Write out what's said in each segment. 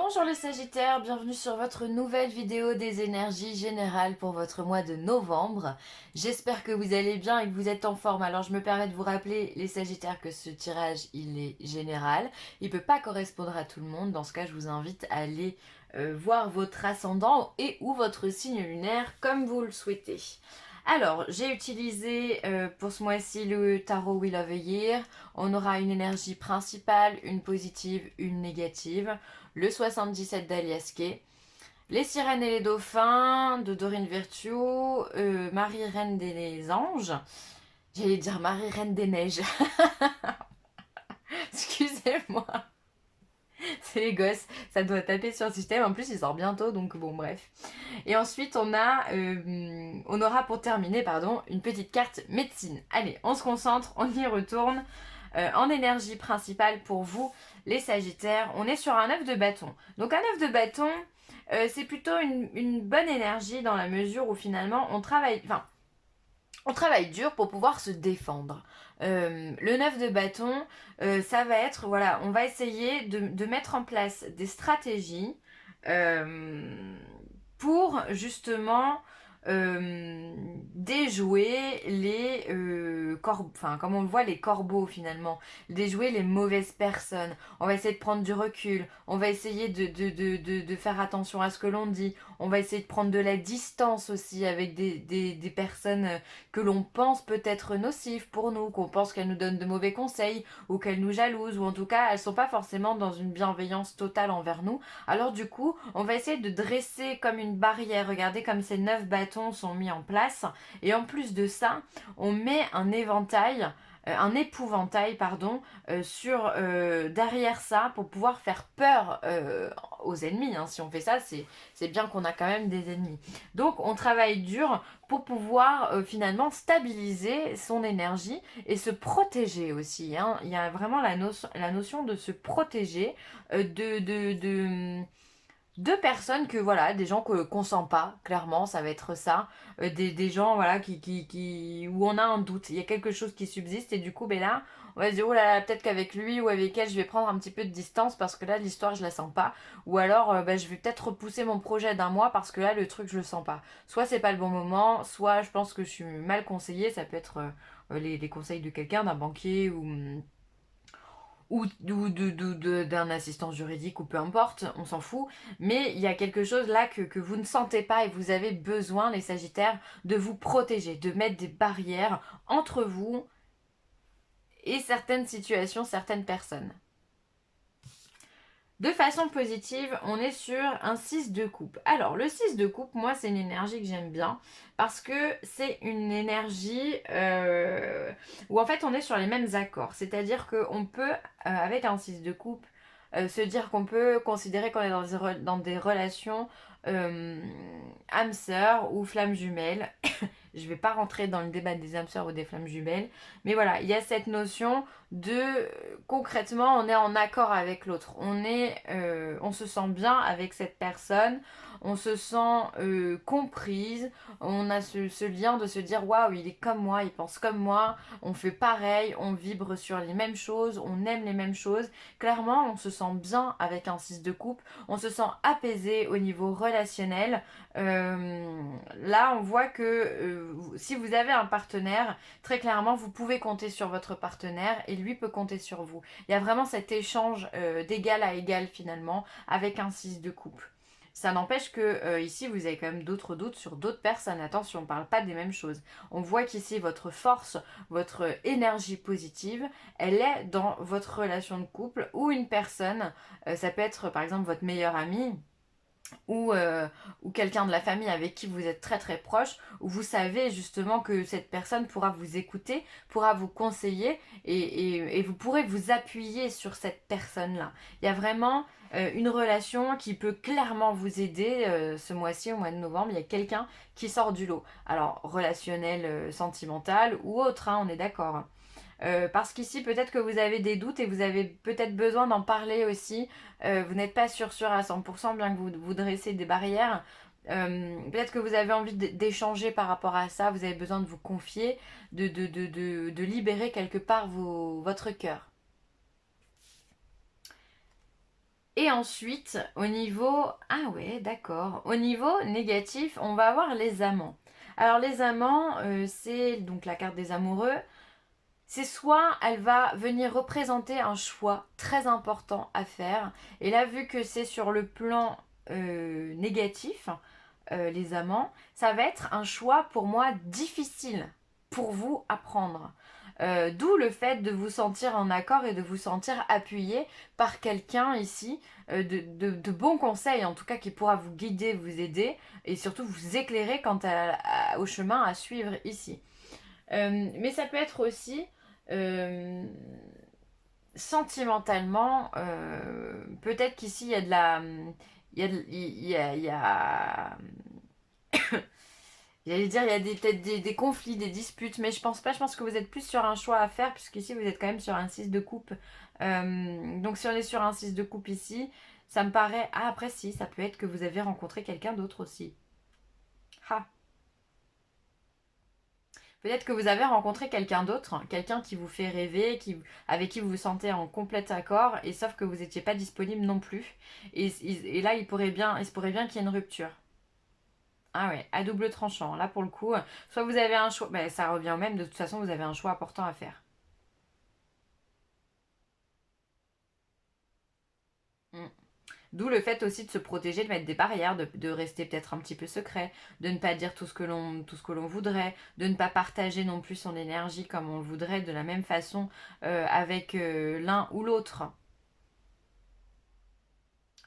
Bonjour les Sagittaires, bienvenue sur votre nouvelle vidéo des énergies générales pour votre mois de novembre. J'espère que vous allez bien et que vous êtes en forme. Alors je me permets de vous rappeler les Sagittaires que ce tirage il est général. Il ne peut pas correspondre à tout le monde. Dans ce cas je vous invite à aller voir votre ascendant et ou votre signe lunaire comme vous le souhaitez. Alors, j'ai utilisé pour ce mois-ci le tarot Wheel of the Year. On aura une énergie principale, une positive, une négative. Le 77 d'Alias Kay. Les sirènes et les dauphins de Dorine Virtue. Marie Reine des Anges. J'allais dire Marie Reine des Neiges. Excusez-moi. C'est les gosses, ça doit taper sur le système. En plus, il sort bientôt, donc bon, bref. Et ensuite, on aura pour terminer, pardon, une petite carte médecine. Allez, on se concentre, on y retourne. En énergie principale pour vous, les Sagittaires, on est sur un œuf de bâton. Donc un œuf de bâton, c'est plutôt une bonne énergie dans la mesure où finalement on travaille dur pour pouvoir se défendre. Le 9 de bâton, ça va être, voilà, on va essayer de mettre en place des stratégies pour justement déjouer les enfin comme on le voit les corbeaux finalement, déjouer les mauvaises personnes. On va essayer de prendre du recul, on va essayer de faire attention à ce que l'on dit, on va essayer de prendre de la distance aussi avec des personnes que l'on pense peut-être nocives pour nous, qu'on pense qu'elles nous donnent de mauvais conseils ou qu'elles nous jalousent ou en tout cas elles sont pas forcément dans une bienveillance totale envers nous. Alors du coup on va essayer de dresser comme une barrière, regardez comme ces 9 bâtons sont mis en place et en plus de ça on met un éventail un épouvantail pardon sur derrière ça pour pouvoir faire peur aux ennemis hein. Si on fait ça c'est bien qu'on a quand même des ennemis, donc on travaille dur pour pouvoir finalement stabiliser son énergie et se protéger aussi hein. Il y a vraiment la notion de se protéger de personnes que voilà, des gens qu'on sent pas, clairement, ça va être ça. Des gens voilà où on a un doute, il y a quelque chose qui subsiste et du coup ben là, on va se dire oh là là, peut-être qu'avec lui ou avec elle, je vais prendre un petit peu de distance parce que là l'histoire je la sens pas, ou alors ben, je vais peut-être repousser mon projet d'un mois parce que là le truc je le sens pas. Soit c'est pas le bon moment, soit je pense que je suis mal conseillée, ça peut être les conseils de quelqu'un, d'un banquier ou d'un assistant juridique ou peu importe, on s'en fout. Mais il y a quelque chose là que vous ne sentez pas et vous avez besoin, les Sagittaires, de vous protéger, de mettre des barrières entre vous et certaines situations, certaines personnes. De façon positive, on est sur un 6 de coupe. Alors, le 6 de coupe, moi, c'est une énergie que j'aime bien parce que c'est une énergie où en fait on est sur les mêmes accords. C'est-à-dire qu'on peut, avec un 6 de coupe, se dire qu'on peut considérer qu'on est dans des relations âme sœur ou flamme jumelle. Je ne vais pas rentrer dans le débat des âmes sœurs ou des flammes jumelles, mais voilà, il y a cette notion de concrètement, on est en accord avec l'autre, on se sent bien avec cette personne, on se sent comprise, on a ce lien de se dire waouh, il est comme moi, il pense comme moi, on fait pareil, on vibre sur les mêmes choses, on aime les mêmes choses. Clairement, on se sent bien avec un 6 de coupe, on se sent apaisé au niveau relationnel. Là, on voit que si vous avez un partenaire, très clairement, vous pouvez compter sur votre partenaire et lui peut compter sur vous. Il y a vraiment cet échange d'égal à égal finalement avec un 6 de coupe. Ça n'empêche que ici, vous avez quand même d'autres doutes sur d'autres personnes. Attention, on ne parle pas des mêmes choses. On voit qu'ici, votre force, votre énergie positive, elle est dans votre relation de couple ou une personne. Ça peut être par exemple votre meilleur ami ou quelqu'un de la famille avec qui vous êtes très très proche, où vous savez justement que cette personne pourra vous écouter, pourra vous conseiller et vous pourrez vous appuyer sur cette personne-là. Il y a vraiment une relation qui peut clairement vous aider ce mois-ci, au mois de novembre. Il y a quelqu'un qui sort du lot. Alors, relationnel, sentimental ou autre, hein, on est d'accord. Parce qu'ici, peut-être que vous avez des doutes et vous avez peut-être besoin d'en parler aussi. Vous n'êtes pas sûr à 100%, bien que vous dressez des barrières. Peut-être que vous avez envie d'échanger par rapport à ça. Vous avez besoin de vous confier, de libérer quelque part votre cœur. Et ensuite, au niveau... Ah ouais, d'accord. Au niveau négatif, on va avoir les amants. Alors les amants, c'est donc la carte des amoureux. C'est soit elle va venir représenter un choix très important à faire. Et là, vu que c'est sur le plan négatif, les amants, ça va être un choix pour moi difficile pour vous à prendre. D'où le fait de vous sentir en accord et de vous sentir appuyé par quelqu'un ici, de bons conseils en tout cas qui pourra vous guider, vous aider et surtout vous éclairer quant au chemin à suivre ici. Mais ça peut être aussi euh, sentimentalement, peut-être qu'ici il y a de la... il y a J'allais dire, il y a peut-être des conflits, des disputes, mais je pense pas. Je pense que vous êtes plus sur un choix à faire, puisqu'ici vous êtes quand même sur un 6 de coupe. Donc si on est sur un 6 de coupe ici, ça me paraît... Ah, après si, ça peut être que vous avez rencontré quelqu'un d'autre aussi. Ah, peut-être que vous avez rencontré quelqu'un d'autre, hein, quelqu'un qui vous fait rêver, avec qui vous vous sentez en complet accord, et sauf que vous n'étiez pas disponible non plus. Et là, il se pourrait bien qu'il y ait une rupture. Ah ouais, à double tranchant. Là, pour le coup, soit vous avez un choix, ben, ça revient au même, de toute façon, vous avez un choix important à faire. Mm. D'où le fait aussi de se protéger, de mettre des barrières, de rester peut-être un petit peu secret, de ne pas dire tout ce que l'on voudrait, de ne pas partager non plus son énergie comme on le voudrait de la même façon avec l'un ou l'autre.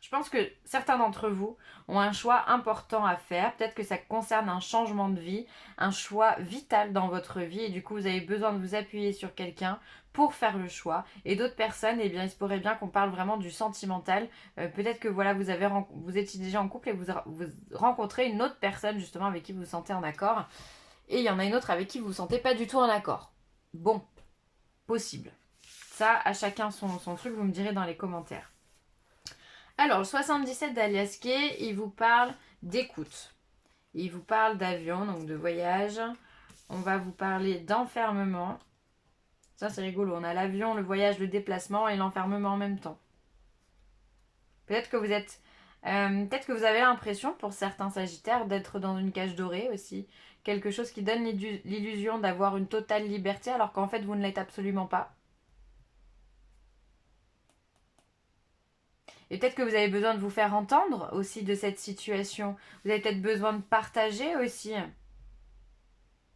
Je pense que certains d'entre vous ont un choix important à faire. Peut-être que ça concerne un changement de vie, un choix vital dans votre vie. Et du coup, vous avez besoin de vous appuyer sur quelqu'un pour faire le choix. Et d'autres personnes, eh bien, il se pourrait bien qu'on parle vraiment du sentimental. Peut-être que voilà, vous étiez déjà en couple et vous rencontrez une autre personne justement avec qui vous vous sentez en accord. Et il y en a une autre avec qui vous vous sentez pas du tout en accord. Bon, possible. Ça, à chacun son truc, vous me direz dans les commentaires. Alors, le 77 d'Alias Kay, il vous parle d'écoute. Il vous parle d'avion, donc de voyage. On va vous parler d'enfermement. Ça, c'est rigolo. On a l'avion, le voyage, le déplacement et l'enfermement en même temps. Peut-être que vous êtes... peut-être que vous avez l'impression, pour certains sagittaires, d'être dans une cage dorée aussi. Quelque chose qui donne l'illusion d'avoir une totale liberté, alors qu'en fait, vous ne l'êtes absolument pas. Et peut-être que vous avez besoin de vous faire entendre aussi de cette situation. Vous avez peut-être besoin de partager aussi.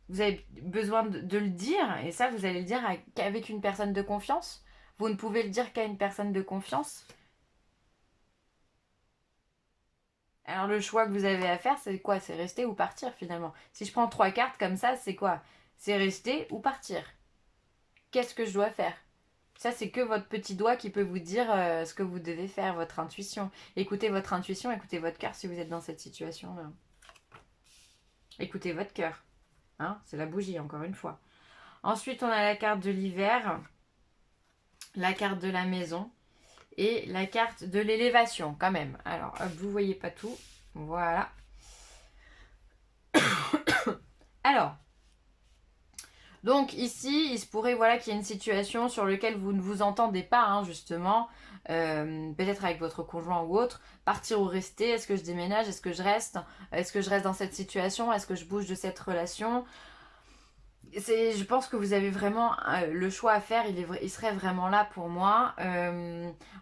Vous avez besoin de le dire. Et ça, vous allez le dire qu'avec une personne de confiance. Vous ne pouvez le dire qu'à une personne de confiance. Alors le choix que vous avez à faire, c'est quoi? C'est rester ou partir finalement. Si je prends trois cartes comme ça, c'est quoi? C'est rester ou partir. Qu'est-ce que je dois faire? Ça, c'est que votre petit doigt qui peut vous dire ce que vous devez faire, votre intuition. Écoutez votre intuition, écoutez votre cœur si vous êtes dans cette situation-là. Écoutez votre cœur. Hein, c'est la bougie, encore une fois. Ensuite, on a la carte de l'hiver, la carte de la maison et la carte de l'élévation, quand même. Alors, hop, vous voyez pas tout. Voilà. Alors, donc ici, il se pourrait voilà, qu'il y ait une situation sur laquelle vous ne vous entendez pas, hein, justement, peut-être avec votre conjoint ou autre, partir ou rester, est-ce que je déménage, est-ce que je reste, dans cette situation, est-ce que je bouge de cette relation. Je pense que vous avez vraiment le choix à faire, il serait vraiment là pour moi.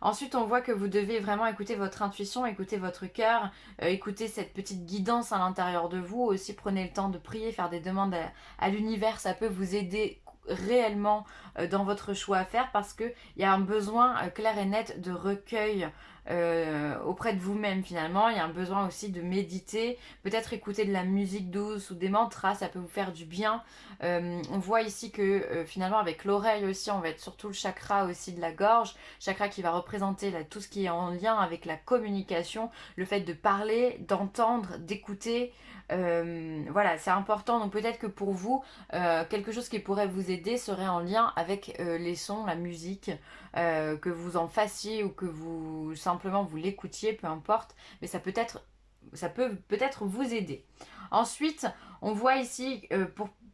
Ensuite, on voit que vous devez vraiment écouter votre intuition, écouter votre cœur, écouter cette petite guidance à l'intérieur de vous. Aussi, prenez le temps de prier, faire des demandes à l'univers, ça peut vous aider réellement dans votre choix à faire parce qu'il y a un besoin clair et net de recueil auprès de vous-même finalement. Il y a un besoin aussi de méditer, peut-être écouter de la musique douce ou des mantras, ça peut vous faire du bien. On voit ici que finalement avec l'oreille aussi, on va être surtout le chakra aussi de la gorge, chakra qui va représenter là, tout ce qui est en lien avec la communication, le fait de parler, d'entendre, d'écouter. Voilà, c'est important. Donc peut-être que pour vous, quelque chose qui pourrait vous aider serait en lien avec les sons, la musique, que vous en fassiez ou que vous simplement vous l'écoutiez, peu importe. Mais ça peut peut-être vous aider. Ensuite, on voit ici,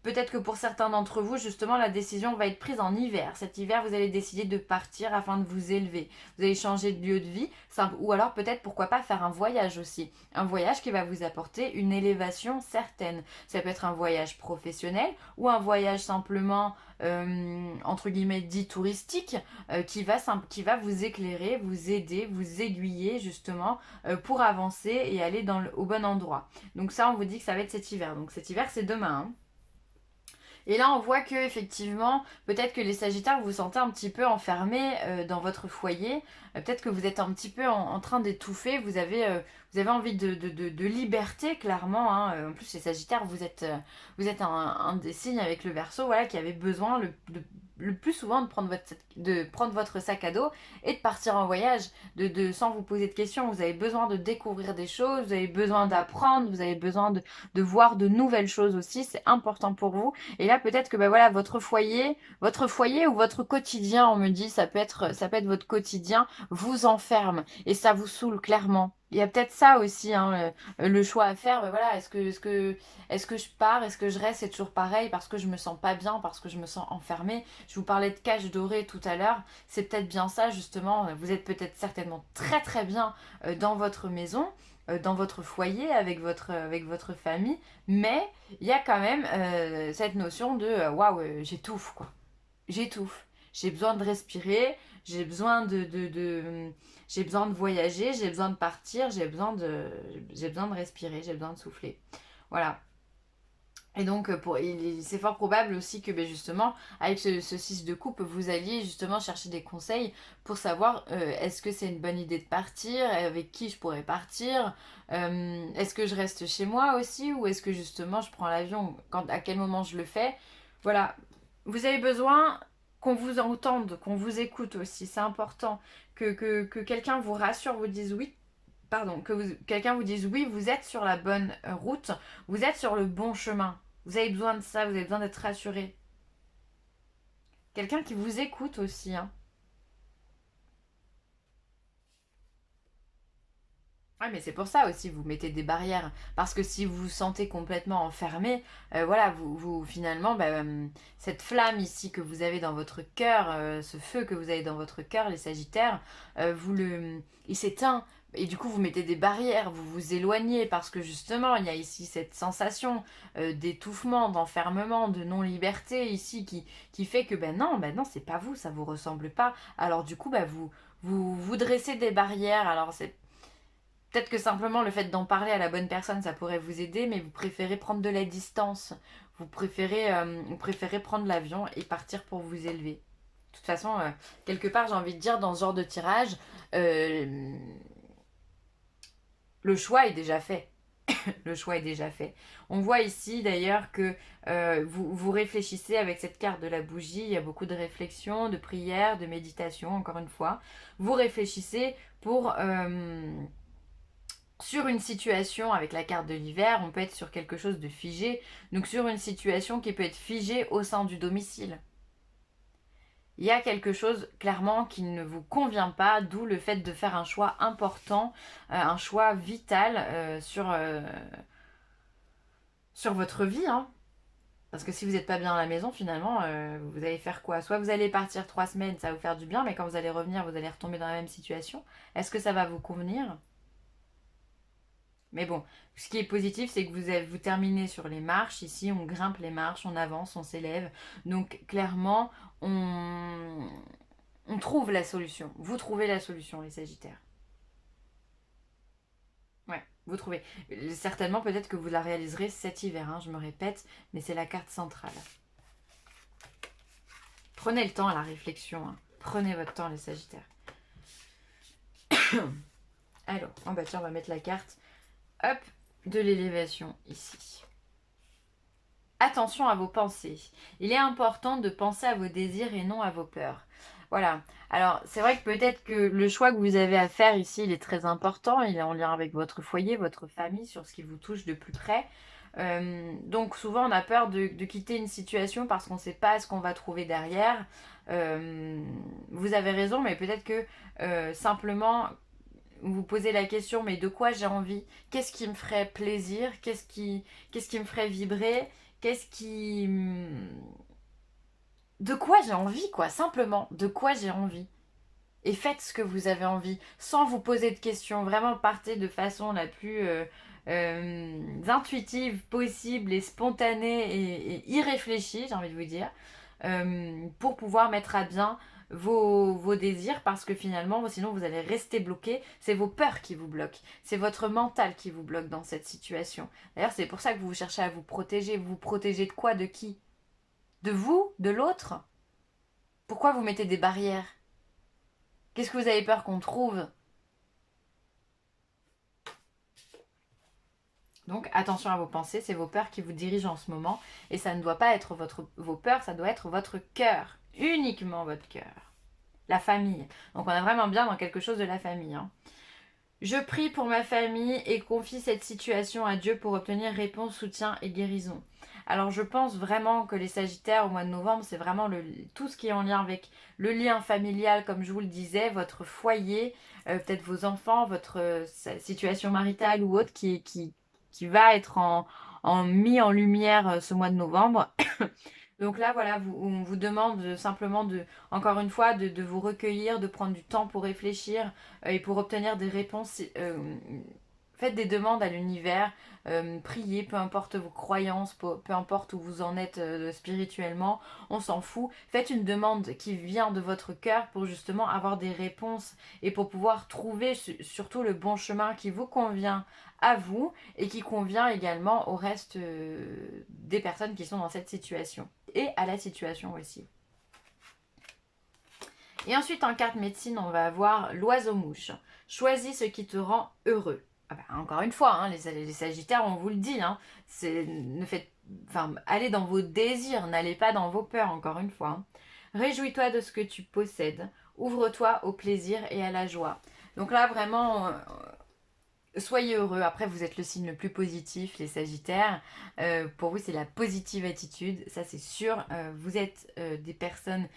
peut-être que pour certains d'entre vous, justement, la décision va être prise en hiver. Cet hiver, vous allez décider de partir afin de vous élever. Vous allez changer de lieu de vie, ou alors peut-être, pourquoi pas, faire un voyage aussi. Un voyage qui va vous apporter une élévation certaine. Ça peut être un voyage professionnel ou un voyage simplement, entre guillemets, dit touristique, qui va vous éclairer, vous aider, vous aiguiller, justement, pour avancer et aller au bon endroit. Donc ça, on vous dit que ça va être cet hiver. Donc cet hiver, c'est demain, hein. Et là, on voit que effectivement, peut-être que les Sagittaires, vous vous sentez un petit peu enfermés dans votre foyer. Peut-être que vous êtes un petit peu en train d'étouffer. Vous avez envie de liberté, clairement, hein. En plus, les Sagittaires, vous êtes un des signes avec le Verseau, voilà, qui avait besoin le plus souvent de prendre votre sac à dos et de partir en voyage, sans vous poser de questions. Vous avez besoin de découvrir des choses, vous avez besoin d'apprendre, vous avez besoin de voir de nouvelles choses aussi. C'est important pour vous. Et là, peut-être que ben voilà, votre foyer ou votre quotidien, on me dit, ça peut être votre quotidien, vous enferme et ça vous saoule clairement. Il y a peut-être ça aussi, hein, le choix à faire. Ben voilà, est-ce que je pars, est-ce que je reste, c'est toujours pareil parce que je me sens pas bien, parce que je me sens enfermée. Je vous parlais de cage dorée tout à l'heure. C'est peut-être bien ça justement. Vous êtes peut-être certainement très très bien dans votre maison, dans votre foyer, avec votre famille, mais il y a quand même cette notion de waouh, j'étouffe quoi. J'étouffe. J'ai besoin de respirer, j'ai besoin j'ai besoin de voyager, j'ai besoin de partir, j'ai besoin de respirer, j'ai besoin de souffler. Voilà. Et donc, c'est fort probable aussi que ben, justement, avec ce 6 de coupe, vous alliez justement chercher des conseils pour savoir est-ce que c'est une bonne idée de partir, avec qui je pourrais partir, est-ce que je reste chez moi aussi, ou est-ce que justement je prends l'avion, à quel moment je le fais. Voilà, vous avez besoin qu'on vous entende, qu'on vous écoute aussi, c'est important, que quelqu'un vous rassure, vous dise oui. Pardon, quelqu'un vous dise oui, vous êtes sur la bonne route, vous êtes sur le bon chemin. Vous avez besoin de ça, vous avez besoin d'être rassuré. Quelqu'un qui vous écoute aussi, hein. Ouais, mais c'est pour ça aussi, vous mettez des barrières. Parce que si vous vous sentez complètement enfermé, voilà, finalement, bah, cette flamme ici que vous avez dans votre cœur, ce feu que vous avez dans votre cœur, les Sagittaires, il s'éteint. Et du coup, vous mettez des barrières, vous vous éloignez parce que justement, il y a ici cette sensation d'étouffement, d'enfermement, de non-liberté ici qui fait que ben non, c'est pas vous, ça vous ressemble pas. Alors du coup, bah, vous dressez des barrières. Alors c'est peut-être que simplement le fait d'en parler à la bonne personne, ça pourrait vous aider, mais vous préférez prendre de la distance. Vous préférez prendre l'avion et partir pour vous élever. De toute façon, quelque part, j'ai envie de dire, dans ce genre de tirage, euh, le choix est déjà fait. Le choix est déjà fait. On voit ici d'ailleurs que vous réfléchissez avec cette carte de la bougie. Il y a beaucoup de réflexion, de prière, de méditation, encore une fois. Vous réfléchissez sur une situation avec la carte de l'hiver. On peut être sur quelque chose de figé. Donc sur une situation qui peut être figée au sein du domicile. Il y a quelque chose clairement qui ne vous convient pas, d'où le fait de faire un choix important, un choix vital sur votre vie, hein. Parce que si vous n'êtes pas bien à la maison, finalement, vous allez faire quoi? Soit vous allez partir 3 semaines, ça va vous faire du bien, mais quand vous allez revenir, vous allez retomber dans la même situation. Est-ce que ça va vous convenir? Mais bon, ce qui est positif, c'est que vous terminez sur les marches. Ici, on grimpe les marches, on avance, on s'élève. Donc, clairement, on trouve la solution. Vous trouvez la solution, les Sagittaires. Ouais, vous trouvez. Certainement, peut-être que vous la réaliserez cet hiver, hein, je me répète, mais c'est la carte centrale. Prenez le temps à la réflexion, hein. Prenez votre temps, les Sagittaires. Alors, oh bah tiens, on va mettre la carte, hop, de l'élévation ici. Attention à vos pensées. Il est important de penser à vos désirs et non à vos peurs. Voilà. Alors, c'est vrai que peut-être que le choix que vous avez à faire ici, il est très important. Il est en lien avec votre foyer, votre famille, sur ce qui vous touche de plus près. Donc, souvent, on a peur de quitter une situation parce qu'on ne sait pas ce qu'on va trouver derrière. Vous avez raison, mais peut-être que simplement, vous vous posez la question, mais de quoi j'ai envie? Qu'est-ce qui me ferait plaisir? Qu'est-ce qui me ferait vibrer? Qu'est-ce qui... De quoi j'ai envie, quoi, simplement. De quoi j'ai envie. Et faites ce que vous avez envie, sans vous poser de questions. Vraiment, partez de façon la plus intuitive possible et spontanée et irréfléchie, j'ai envie de vous dire, pour pouvoir mettre à bien vos désirs, parce que finalement, sinon vous allez rester bloqué. C'est vos peurs qui vous bloquent. C'est votre mental qui vous bloque dans cette situation. D'ailleurs, c'est pour ça que vous cherchez à vous protéger. Vous vous protégez de quoi? De qui? De vous? De l'autre? Pourquoi vous mettez des barrières? Qu'est-ce que vous avez peur qu'on trouve? Donc attention à vos pensées, c'est vos peurs qui vous dirigent en ce moment. Et ça ne doit pas être vos peurs, ça doit être votre cœur. Uniquement votre cœur. La famille. Donc on est vraiment bien dans quelque chose de la famille. Hein. Je prie pour ma famille et confie cette situation à Dieu pour obtenir réponse, soutien et guérison. Alors je pense vraiment que les Sagittaires au mois de novembre, c'est vraiment tout ce qui est en lien avec le lien familial, comme je vous le disais, votre foyer, peut-être vos enfants, votre situation maritale ou autre qui va être mis en lumière ce mois de novembre. Donc là, voilà, on vous demande simplement encore une fois, de vous recueillir, de prendre du temps pour réfléchir et pour obtenir des réponses. Faites des demandes à l'univers, priez, peu importe vos croyances, peu importe où vous en êtes spirituellement, on s'en fout. Faites une demande qui vient de votre cœur pour justement avoir des réponses et pour pouvoir trouver surtout le bon chemin qui vous convient à vous et qui convient également au reste des personnes qui sont dans cette situation et à la situation aussi. Et ensuite en carte médecine, on va avoir l'oiseau-mouche. Choisis ce qui te rend heureux. Ah bah, encore une fois, hein, les Sagittaires, on vous le dit, hein, allez dans vos désirs, n'allez pas dans vos peurs, encore une fois. Hein. Réjouis-toi de ce que tu possèdes, ouvre-toi au plaisir et à la joie. Donc là, vraiment, soyez heureux. Après, vous êtes le signe le plus positif, les Sagittaires. Pour vous, c'est la positive attitude. Ça, c'est sûr. Vous êtes des personnes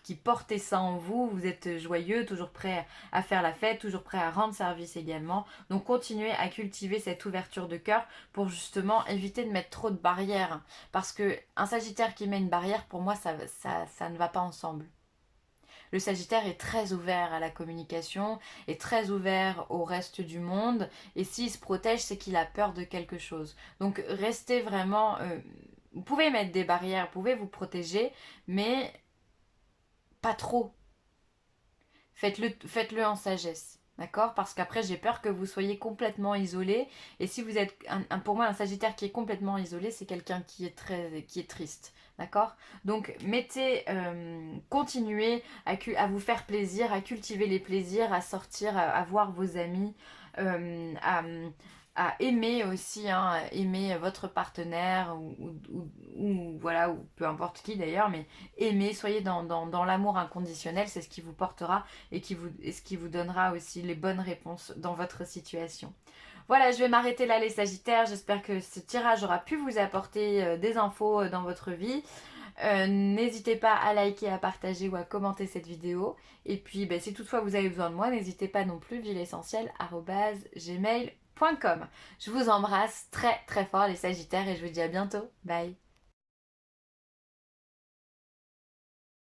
qui portez ça en vous. Vous êtes joyeux, toujours prêt à faire la fête, toujours prêt à rendre service également. Donc, continuez à cultiver cette ouverture de cœur pour justement éviter de mettre trop de barrières. Parce que un Sagittaire qui met une barrière, pour moi, ça ne va pas ensemble. Le Sagittaire est très ouvert à la communication, est très ouvert au reste du monde, et s'il se protège, c'est qu'il a peur de quelque chose. Donc restez vraiment... vous pouvez mettre des barrières, vous pouvez vous protéger, mais pas trop. Faites-le en sagesse. D'accord? Parce qu'après, j'ai peur que vous soyez complètement isolé. Et si vous êtes, pour moi, un Sagittaire qui est complètement isolé, c'est quelqu'un qui est triste. D'accord? Donc, continuez à vous faire plaisir, à cultiver les plaisirs, à sortir, à voir vos amis, à aimer aussi, hein, à aimer votre partenaire voilà, ou peu importe qui d'ailleurs, mais aimer, soyez dans l'amour inconditionnel, c'est ce qui vous portera et ce qui vous donnera aussi les bonnes réponses dans votre situation. Voilà, je vais m'arrêter là les Sagittaires, j'espère que ce tirage aura pu vous apporter des infos dans votre vie. N'hésitez pas à liker, à partager ou à commenter cette vidéo. Et puis si toutefois vous avez besoin de moi, n'hésitez pas non plus, vileessentielle@gmail.com. Je vous embrasse très très fort les Sagittaires et je vous dis à bientôt. Bye.